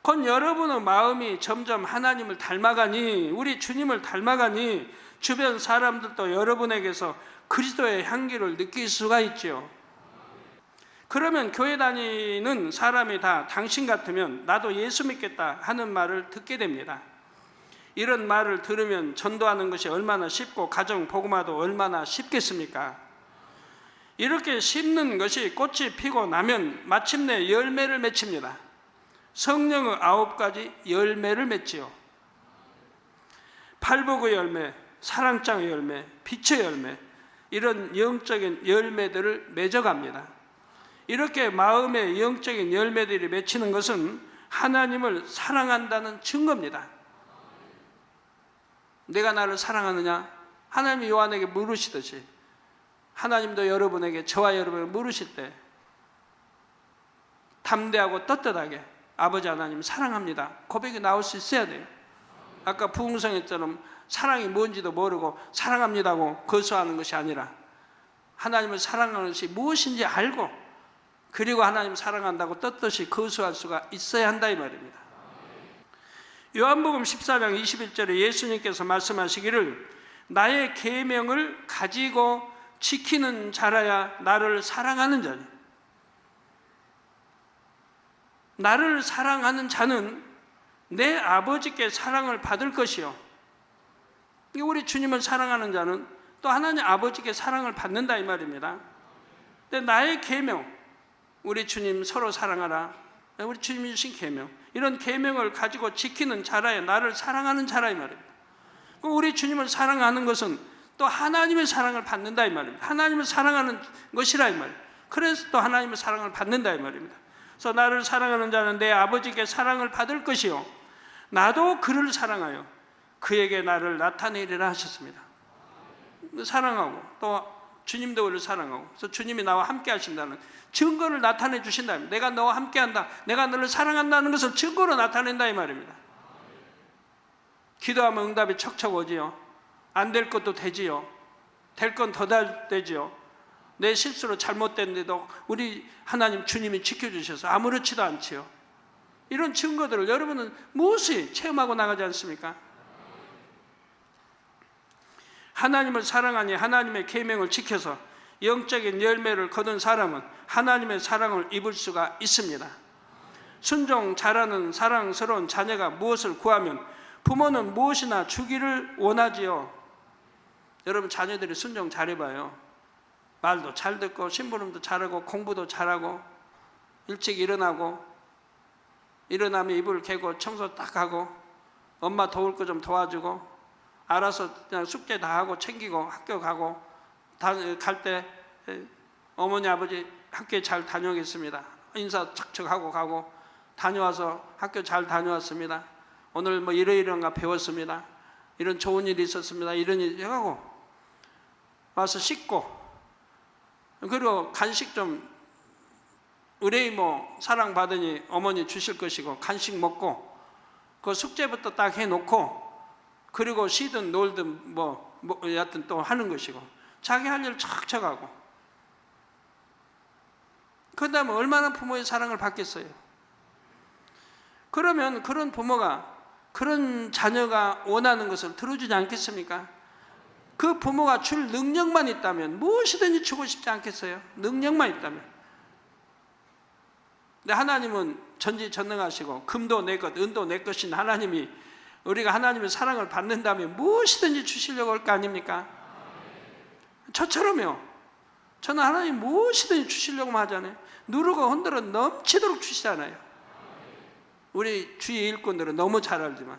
곧 여러분의 마음이 점점 하나님을 닮아가니, 우리 주님을 닮아가니 주변 사람들도 여러분에게서 그리스도의 향기를 느낄 수가 있지요. 그러면 교회 다니는 사람이 다 당신 같으면 나도 예수 믿겠다 하는 말을 듣게 됩니다. 이런 말을 들으면 전도하는 것이 얼마나 쉽고 가정 복음화도 얼마나 쉽겠습니까? 이렇게 심는 것이 꽃이 피고 나면 마침내 열매를 맺힙니다. 성령의 9가지 열매를 맺지요. 팔복의 열매, 사랑장의 열매, 빛의 열매, 이런 영적인 열매들을 맺어갑니다. 이렇게 마음의 영적인 열매들이 맺히는 것은 하나님을 사랑한다는 증거입니다. 내가 나를 사랑하느냐? 하나님이 요한에게 물으시듯이 하나님도 여러분에게, 저와 여러분에게 물으실 때 담대하고 떳떳하게 아버지 하나님 사랑합니다 고백이 나올 수 있어야 돼요. 아까 부흥성에처럼 사랑이 뭔지도 모르고 사랑합니다고 거수하는 것이 아니라 하나님을 사랑하는 것이 무엇인지 알고 그리고 하나님 사랑한다고 떳떳이 거수할 수가 있어야 한다 이 말입니다. 요한복음 14장 21절에 예수님께서 말씀하시기를 나의 계명을 가지고 지키는 자라야 나를 사랑하는 자니, 나를 사랑하는 자는 내 아버지께 사랑을 받을 것이요. 우리 주님을 사랑하는 자는 또 하나님 아버지께 사랑을 받는다 이 말입니다. 근데 나의 계명, 우리 주님 서로 사랑하라, 우리 주님이 주신 계명, 이런 계명을 가지고 지키는 자라야 나를 사랑하는 자라 이 말입니다. 우리 주님을 사랑하는 것은 또 하나님의 사랑을 받는다 이 말입니다. 하나님을 사랑하는 것이라 이 말입니다. 그래서 또 하나님의 사랑을 받는다 이 말입니다. 그래서 나를 사랑하는 자는 내 아버지께 사랑을 받을 것이요 나도 그를 사랑하여 그에게 나를 나타내리라 하셨습니다. 사랑하고 또 주님도 우리를 사랑하고, 그래서 주님이 나와 함께 하신다는 증거를 나타내 주신다. 내가 너와 함께 한다, 내가 너를 사랑한다는 것을 증거로 나타낸다 이 말입니다. 기도하면 응답이 척척 오지요. 안 될 것도 되지요. 될 건 더 되지요. 내 실수로 잘못됐는데도 우리 하나님 주님이 지켜주셔서 아무렇지도 않지요. 이런 증거들을 여러분은 무엇이 체험하고 나가지 않습니까? 하나님을 사랑하니 하나님의 계명을 지켜서 영적인 열매를 거둔 사람은 하나님의 사랑을 입을 수가 있습니다. 순종 잘하는 사랑스러운 자녀가 무엇을 구하면 부모는 무엇이나 주기를 원하지요. 여러분 자녀들이 순종 잘해봐요. 말도 잘 듣고 심부름도 잘하고 공부도 잘하고 일찍 일어나고, 일어나면 이불 개고 청소 딱 하고 엄마 도울 거 좀 도와주고 알아서 그냥 숙제 다 하고 챙기고 학교 가고, 갈 때 어머니 아버지 학교에 잘 다녀오겠습니다, 인사 척척하고 가고, 다녀와서 학교 잘 다녀왔습니다, 오늘 뭐 이러이러한가 배웠습니다, 이런 좋은 일이 있었습니다, 이런 일이 하고 와서 씻고, 그리고 간식 좀 의뢰이 뭐 사랑받으니 어머니 주실 것이고 간식 먹고 그 숙제부터 딱 해놓고, 그리고 쉬든 놀든 뭐 여하튼 또 하는 것이고, 자기 할 일 척척 하고, 그 다음에 얼마나 부모의 사랑을 받겠어요. 그러면 그런 부모가, 그런 자녀가 원하는 것을 들어주지 않겠습니까? 그 부모가 줄 능력만 있다면 무엇이든지 주고 싶지 않겠어요? 능력만 있다면. 근데 하나님은 전지전능하시고 금도 내 것, 은도 내 것인 하나님이 우리가 하나님의 사랑을 받는다면 무엇이든지 주시려고 할 거 아닙니까? 저처럼요. 저는 하나님 무엇이든지 주시려고만 하잖아요. 누르고 흔들어 넘치도록 주시잖아요. 우리 주위 일꾼들은 너무 잘 알지만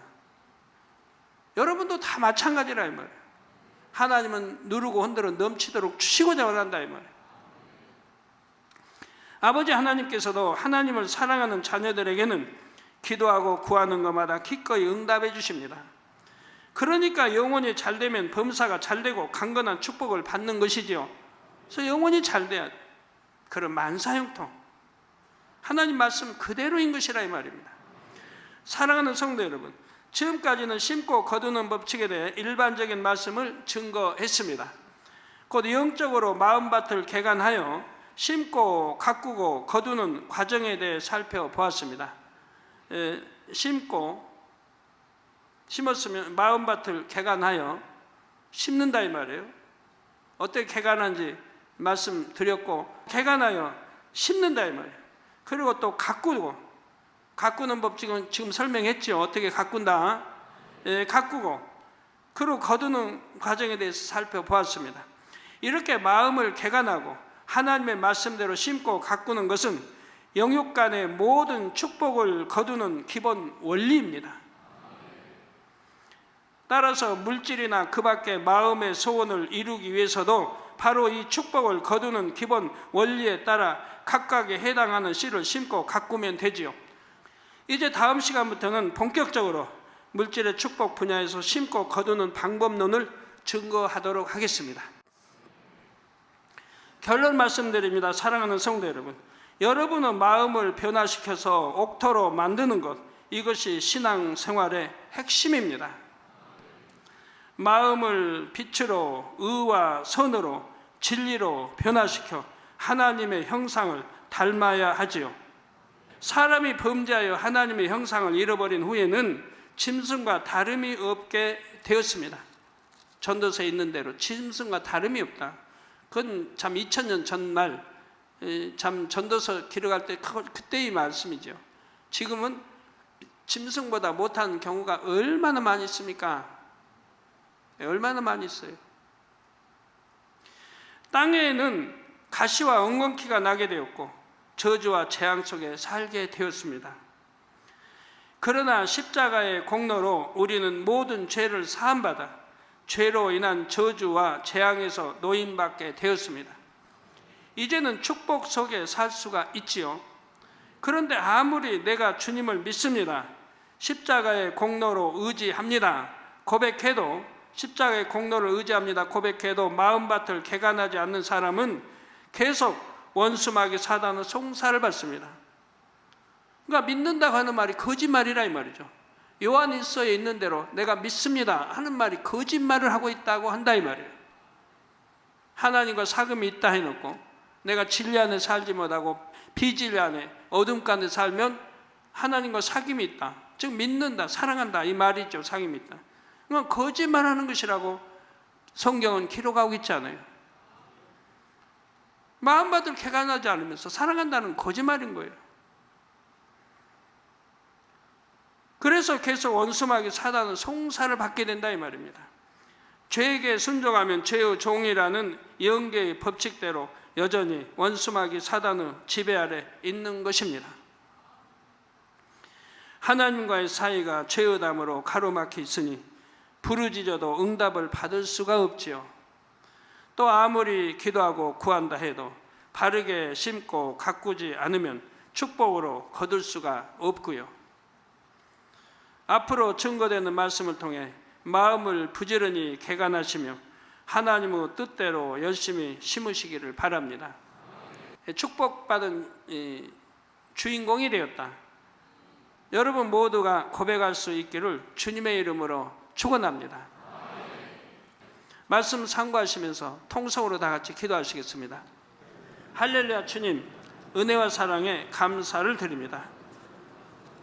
여러분도 다 마찬가지라 이 말이에요. 하나님은 누르고 흔들어 넘치도록 주시고자 원한다 이 말이에요. 아버지 하나님께서도 하나님을 사랑하는 자녀들에게는 기도하고 구하는 것마다 기꺼이 응답해 주십니다. 그러니까 영혼이 잘 되면 범사가 잘 되고 강건한 축복을 받는 것이지요. 그래서 영혼이 잘 돼야 돼. 그런 만사형통. 하나님 말씀 그대로인 것이라 이 말입니다. 사랑하는 성도 여러분, 지금까지는 심고 거두는 법칙에 대해 일반적인 말씀을 증거했습니다. 곧 영적으로 마음밭을 개간하여 심고 가꾸고 거두는 과정에 대해 살펴보았습니다. 심었으면 마음밭을 개간하여 심는다 이 말이에요. 어떻게 개간한지 말씀드렸고, 개간하여 심는다 이 말이에요. 그리고 또 가꾸는 법칙은 지금 설명했죠. 어떻게 가꾼다. 가꾸고 그리고 거두는 과정에 대해서 살펴보았습니다. 이렇게 마음을 개간하고 하나님의 말씀대로 심고 가꾸는 것은 영육 간의 모든 축복을 거두는 기본 원리입니다. 따라서 물질이나 그 밖의 마음의 소원을 이루기 위해서도 바로 이 축복을 거두는 기본 원리에 따라 각각에 해당하는 씨를 심고 가꾸면 되지요. 이제 다음 시간부터는 본격적으로 물질의 축복 분야에서 심고 거두는 방법론을 증거하도록 하겠습니다. 결론 말씀드립니다. 사랑하는 성도 여러분, 여러분의 마음을 변화시켜서 옥토로 만드는 것, 이것이 신앙생활의 핵심입니다. 마음을 빛으로, 의와 선으로, 진리로 변화시켜 하나님의 형상을 닮아야 하지요. 사람이 범죄하여 하나님의 형상을 잃어버린 후에는 짐승과 다름이 없게 되었습니다. 전도서에 있는 대로 짐승과 다름이 없다. 그건 참 2000년 전날 참 전도서 기록할 때 그때의 말씀이죠. 지금은 짐승보다 못한 경우가 얼마나 많이 있습니까? 얼마나 많이 있어요. 땅에는 가시와 엉겅퀴가 나게 되었고 저주와 재앙 속에 살게 되었습니다. 그러나 십자가의 공로로 우리는 모든 죄를 사함받아 죄로 인한 저주와 재앙에서 노임받게 되었습니다. 이제는 축복 속에 살 수가 있지요. 그런데 아무리 내가 주님을 믿습니다, 십자가의 공로로 의지합니다 고백해도, 십자가의 공로를 의지합니다 고백해도 마음밭을 개간하지 않는 사람은 계속 원수마귀 사단의 송사를 받습니다. 그러니까 믿는다고 하는 말이 거짓말이라 이 말이죠. 요한일서에 있는 대로 내가 믿습니다 하는 말이 거짓말을 하고 있다고 한다 이 말이에요. 하나님과 사귐이 있다 해놓고 내가 진리 안에 살지 못하고 비진리 안에 어둠 가운데 살면 하나님과 사귐이 있다, 즉 믿는다, 사랑한다 이 말이죠. 사귐이 있다. 그건 거짓말하는 것이라고 성경은 기록하고 있지 않아요. 마음밭을 개간하지 않으면서 사랑한다는 거짓말인 거예요. 그래서 계속 원수마귀 사단은 송사를 받게 된다 이 말입니다. 죄에게 순종하면 죄의 종이라는 영계의 법칙대로 여전히 원수마귀 사단의 지배 아래 있는 것입니다. 하나님과의 사이가 죄의 담으로 가로막혀 있으니 부르짖어도 응답을 받을 수가 없지요. 또 아무리 기도하고 구한다 해도 바르게 심고 가꾸지 않으면 축복으로 거둘 수가 없고요. 앞으로 증거되는 말씀을 통해 마음을 부지런히 개간하시며 하나님의 뜻대로 열심히 심으시기를 바랍니다. 축복받은 주인공이 되었다. 여러분 모두가 고백할 수 있기를 주님의 이름으로 축원합니다. 말씀 참고하시면서 통성으로 다 같이 기도하시겠습니다. 할렐루야. 주님, 은혜와 사랑에 감사를 드립니다.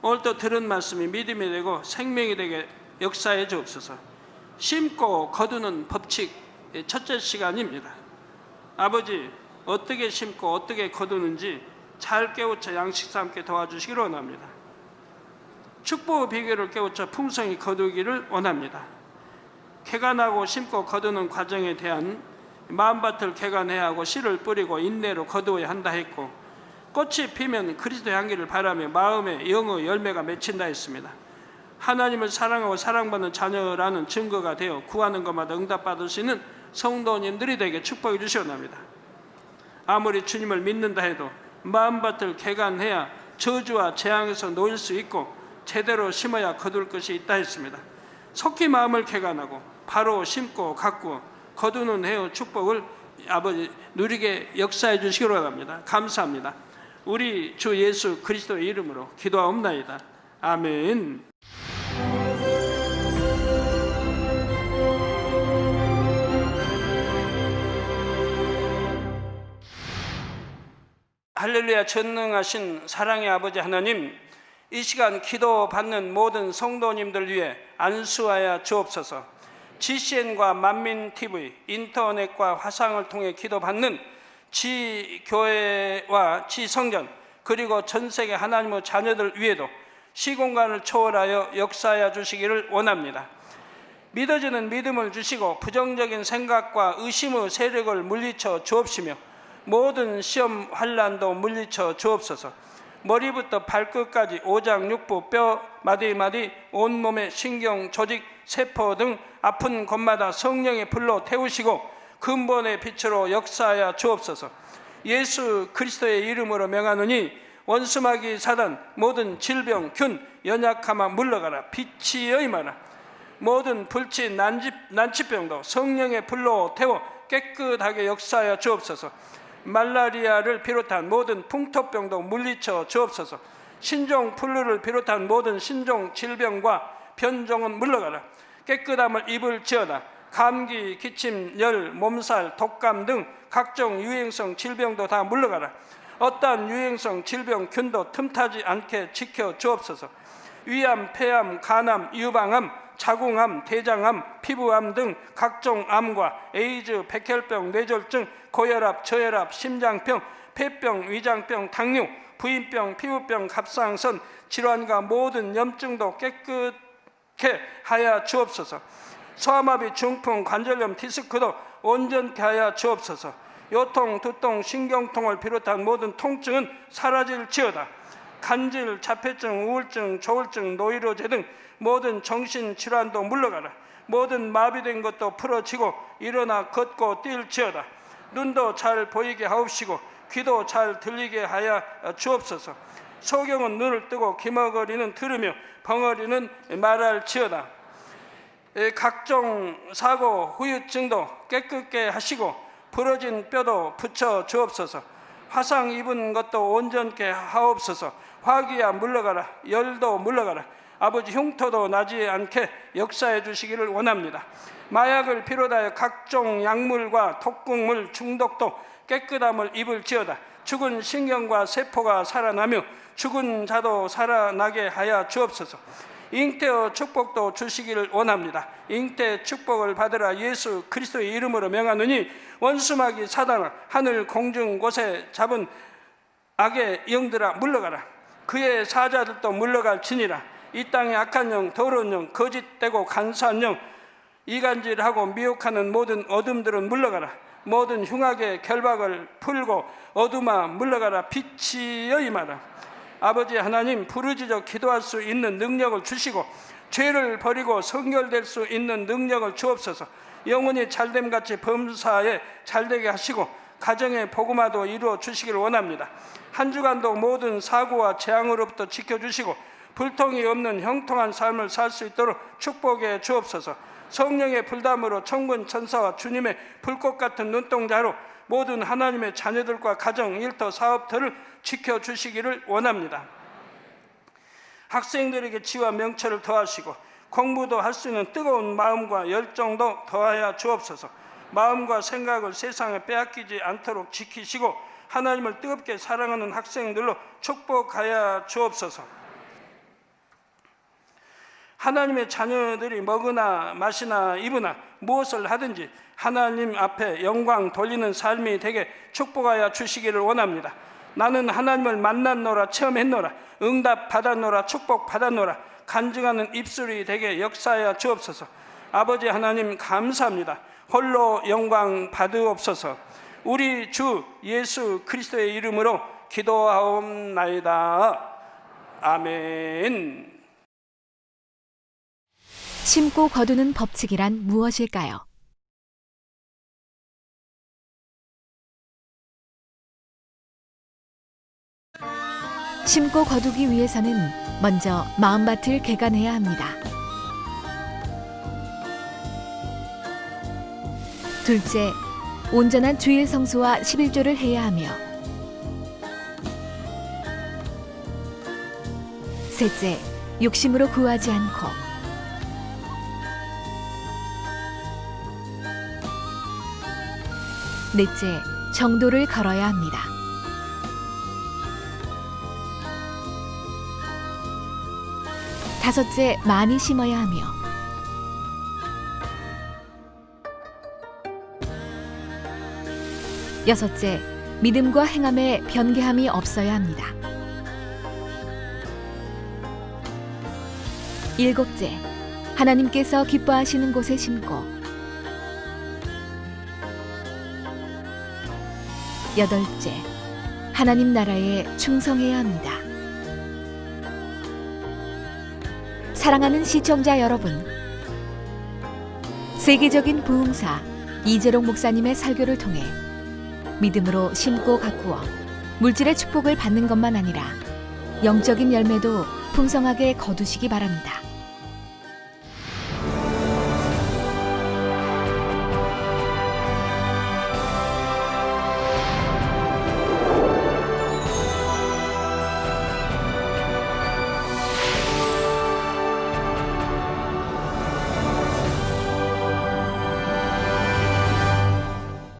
오늘 또 들은 말씀이 믿음이 되고 생명이 되게 역사해 주옵소서. 심고 거두는 법칙, 첫째 시간입니다. 아버지, 어떻게 심고 어떻게 거두는지 잘 깨우쳐 양식사 함께 도와주시기를 원합니다. 축복의 비결을 깨우쳐 풍성히 거두기를 원합니다. 개간하고 심고 거두는 과정에 대한 마음밭을 개간해야 하고 씨를 뿌리고 인내로 거두어야 한다 했고, 꽃이 피면 그리스도의 향기를 바라며 마음에 영의 열매가 맺힌다 했습니다. 하나님을 사랑하고 사랑받는 자녀라는 증거가 되어 구하는 것마다 응답받을 수 있는 성도님들이 되게 축복해 주시옵나이다. 아무리 주님을 믿는다 해도 마음밭을 개간해야 저주와 재앙에서 놓일 수 있고 제대로 심어야 거둘 것이 있다 했습니다. 속히 마음을 개간하고 바로 심고 가꾸어 거두는 해의 축복을 아버지 누리게 역사해 주시기로 합니다. 감사합니다. 우리 주 예수 그리스도의 이름으로 기도하옵나이다. 아멘. 할렐루야. 전능하신 사랑의 아버지 하나님, 이 시간 기도받는 모든 성도님들 위해 안수하여 주옵소서. GCN과 만민TV, 인터넷과 화상을 통해 기도받는 지교회와 지성전, 그리고 전세계 하나님의 자녀들 위에도 시공간을 초월하여 역사하여 주시기를 원합니다. 믿어지는 믿음을 주시고 부정적인 생각과 의심의 세력을 물리쳐 주옵시며 모든 시험 환난도 물리쳐 주옵소서. 머리부터 발끝까지 오장육부, 뼈, 마디마디, 온몸의 신경, 조직, 세포 등 아픈 곳마다 성령의 불로 태우시고 근본의 빛으로 역사하여 주옵소서. 예수 그리스도의 이름으로 명하노니 원수마귀 사단 모든 질병, 균, 연약함아 물러가라. 빛이 임하라. 모든 불치, 난치병도 성령의 불로 태워 깨끗하게 역사하여 주옵소서. 말라리아를 비롯한 모든 풍토병도 물리쳐 주옵소서. 신종 플루를 비롯한 모든 신종 질병과 변종은 물러가라. 깨끗함을 입을지어다. 감기, 기침, 열, 몸살, 독감 등 각종 유행성 질병도 다 물러가라. 어떠한 유행성 질병 균도 틈타지 않게 지켜 주옵소서. 위암, 폐암, 간암, 유방암, 자궁암, 대장암, 피부암 등 각종 암과 에이즈, 백혈병, 뇌졸중, 고혈압, 저혈압, 심장병, 폐병, 위장병, 당뇨, 부인병, 피부병, 갑상선 질환과 모든 염증도 깨끗게 하여 주옵소서. 소아마비, 중풍, 관절염, 디스크도 온전케 하여 주옵소서. 요통, 두통, 신경통을 비롯한 모든 통증은 사라질지어다. 간질, 자폐증, 우울증, 조울증, 노이로제 등 모든 정신질환도 물러가라. 모든 마비된 것도 풀어지고 일어나 걷고 뛸지어다. 눈도 잘 보이게 하옵시고 귀도 잘 들리게 하여 주옵소서. 소경은 눈을 뜨고 기머거리는 들으며 벙어리는 말할지어다. 각종 사고, 후유증도 깨끗게 하시고 부러진 뼈도 붙여 주옵소서. 화상 입은 것도 온전케 하옵소서. 화기야 물러가라. 열도 물러가라. 아버지 흉터도 나지 않게 역사해 주시기를 원합니다. 마약을 비롯하여 각종 약물과 독극물 중독도 깨끗함을 입을지어다. 죽은 신경과 세포가 살아나며 죽은 자도 살아나게 하여 주옵소서. 잉태의 축복도 주시기를 원합니다. 잉태 축복을 받으라. 예수 그리스도의 이름으로 명하노니 원수마귀 사단아, 하늘 공중 곳에 잡은 악의 영들아 물러가라. 그의 사자들도 물러갈지니라. 이 땅의 악한 영, 더러운 영, 거짓되고 간사한 영, 이간질하고 미혹하는 모든 어둠들은 물러가라. 모든 흉악의 결박을 풀고 어둠아 물러가라. 빛이 임하라. 아버지 하나님, 부르짖어 기도할 수 있는 능력을 주시고 죄를 버리고 성결될 수 있는 능력을 주옵소서. 영혼이 잘됨같이 범사에 잘되게 하시고 가정의 복음화도 이루어 주시기를 원합니다. 한 주간도 모든 사고와 재앙으로부터 지켜주시고 불통이 없는 형통한 삶을 살 수 있도록 축복해 주옵소서. 성령의 불담으로 천군 천사와 주님의 불꽃 같은 눈동자로 모든 하나님의 자녀들과 가정, 일터, 사업터를 지켜주시기를 원합니다. 학생들에게 지와 명철을 더하시고 공부도 할 수 있는 뜨거운 마음과 열정도 더하여 주옵소서. 마음과 생각을 세상에 빼앗기지 않도록 지키시고 하나님을 뜨겁게 사랑하는 학생들로 축복하여 주옵소서. 하나님의 자녀들이 먹으나 마시나 입으나 무엇을 하든지 하나님 앞에 영광 돌리는 삶이 되게 축복하여 주시기를 원합니다. 나는 하나님을 만났노라, 체험했노라, 응답 받았노라, 축복 받았노라, 간증하는 입술이 되게 역사하여 주옵소서. 아버지 하나님 감사합니다. 홀로 영광 받으옵소서. 우리 주 예수 그리스도의 이름으로 기도하옵나이다. 아멘. 심고 거두는 법칙이란 무엇일까요? 심고 거두기 위해서는 먼저 마음밭을 개간해야 합니다. 둘째, 온전한 주일 성수와 11조를 해야 하며, 셋째, 욕심으로 구하지 않고, 넷째, 정도를 걸어야 합니다. 다섯째, 많이 심어야 하며, 여섯째, 믿음과 행함에 변개함이 없어야 합니다. 일곱째, 하나님께서 기뻐하시는 곳에 심고, 여덟째, 하나님 나라에 충성해야 합니다. 사랑하는 시청자 여러분, 세계적인 부흥사 이재록 목사님의 설교를 통해 믿음으로 심고 가꾸어 물질의 축복을 받는 것만 아니라 영적인 열매도 풍성하게 거두시기 바랍니다.